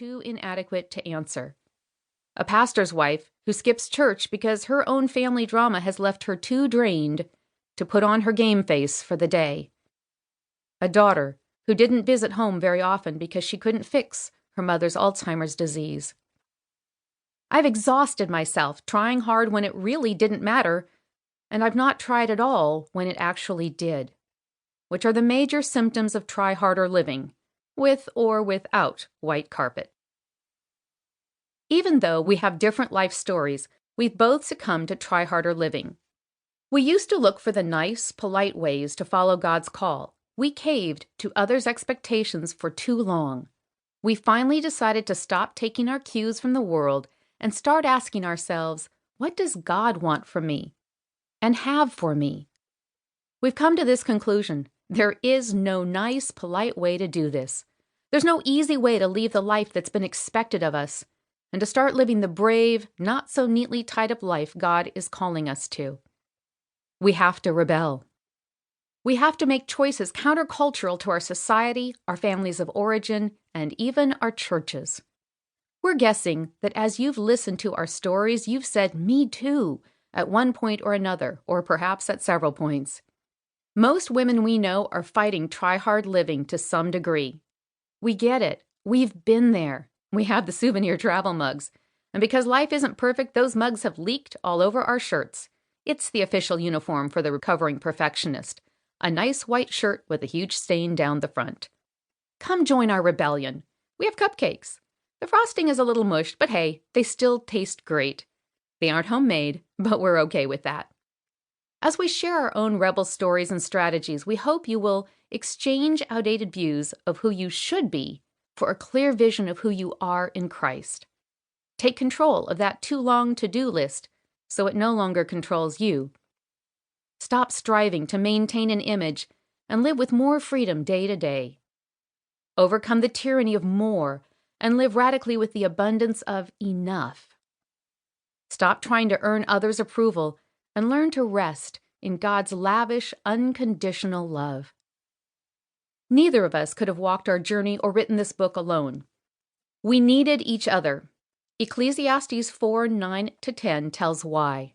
too inadequate to answer. A pastor's wife who skips church because her own family drama has left her too drained to put on her game face for the day. A daughter who didn't visit home very often because she couldn't fix her mother's Alzheimer's disease. I've exhausted myself trying hard when it really didn't matter, and I've not tried at all when it actually did, which are the major symptoms of try harder living, with or without white carpet. Even though we have different life stories, we've both succumbed to try harder living. We used to look for the nice, polite ways to follow God's call. We caved to others' expectations for too long. We finally decided to stop taking our cues from the world and start asking ourselves, what does God want from me and have for me? We've come to this conclusion. There is no nice, polite way to do this. There's no easy way to leave the life that's been expected of us and to start living the brave, not so neatly tied up life God is calling us to. We have to rebel. We have to make choices countercultural to our society, our families of origin, and even our churches. We're guessing that as you've listened to our stories, you've said, "Me too," at one point or another, or perhaps at several points. Most women we know are fighting try-hard living to some degree. We get it. We've been there. We have the souvenir travel mugs. And because life isn't perfect, those mugs have leaked all over our shirts. It's the official uniform for the recovering perfectionist. A nice white shirt with a huge stain down the front. Come join our rebellion. We have cupcakes. The frosting is a little mushed, but hey, they still taste great. They aren't homemade, but we're okay with that. As we share our own rebel stories and strategies, we hope you will exchange outdated views of who you should be for a clear vision of who you are in Christ. Take control of that too long to-do list so it no longer controls you. Stop striving to maintain an image and live with more freedom day to day. Overcome the tyranny of more and live radically with the abundance of enough. Stop trying to earn others' approval and learn to rest in God's lavish, unconditional love. Neither of us could have walked our journey or written this book alone. We needed each other. Ecclesiastes 4:9-10 tells why.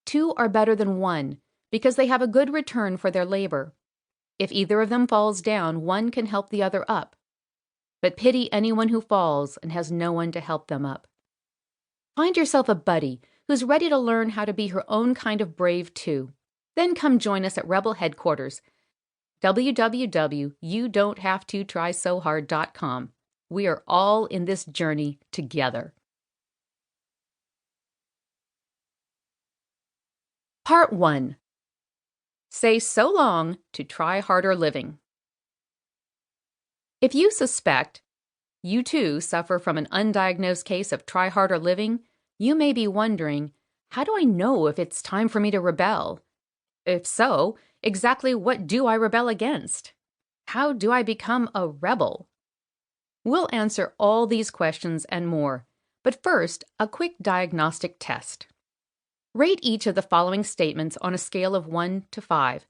Two are better than one, because they have a good return for their labor. If either of them falls down, one can help the other up. But pity anyone who falls and has no one to help them up. Find yourself a buddy who's ready to learn how to be her own kind of brave too. Then come join us at Rebel Headquarters, www.youdon'thavetoTrySoHard.com. We are all in this journey together. Part 1. Say so long to try harder living. If you suspect you too suffer from an undiagnosed case of try harder living, you may be wondering, how do I know if it's time for me to rebel? If so, exactly what do I rebel against? How do I become a rebel? We'll answer all these questions and more, but first, a quick diagnostic test. Rate each of the following statements on a scale of 1 to 5,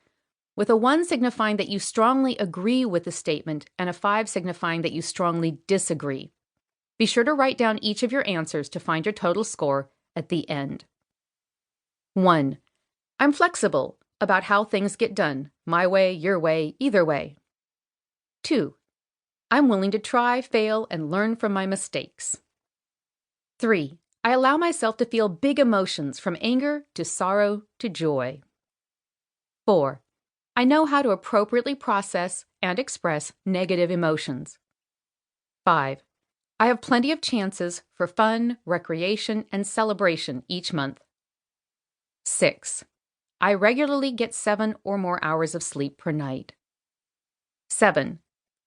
with a 1 signifying that you strongly agree with the statement and a 5 signifying that you strongly disagree. Be sure to write down each of your answers to find your total score at the end. 1. I'm flexible about how things get done, my way, your way, either way. 2. I'm willing to try, fail, and learn from my mistakes. 3. I allow myself to feel big emotions from anger to sorrow to joy. 4. I know how to appropriately process and express negative emotions. 5. I have plenty of chances for fun, recreation, and celebration each month. 6. I regularly get 7 or more hours of sleep per night. 7.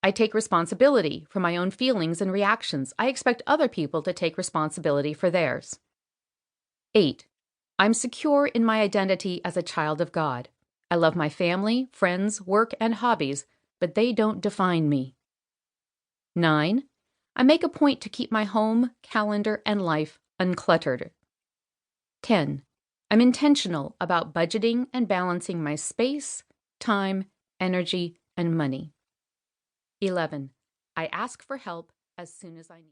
I take responsibility for my own feelings and reactions. I expect other people to take responsibility for theirs. 8. I'm secure in my identity as a child of God. I love my family, friends, work, and hobbies, but they don't define me. 9. I make a point to keep my home, calendar, and life uncluttered. 10. I'm intentional about budgeting and balancing my space, time, energy, and money. 11. I ask for help as soon as I need.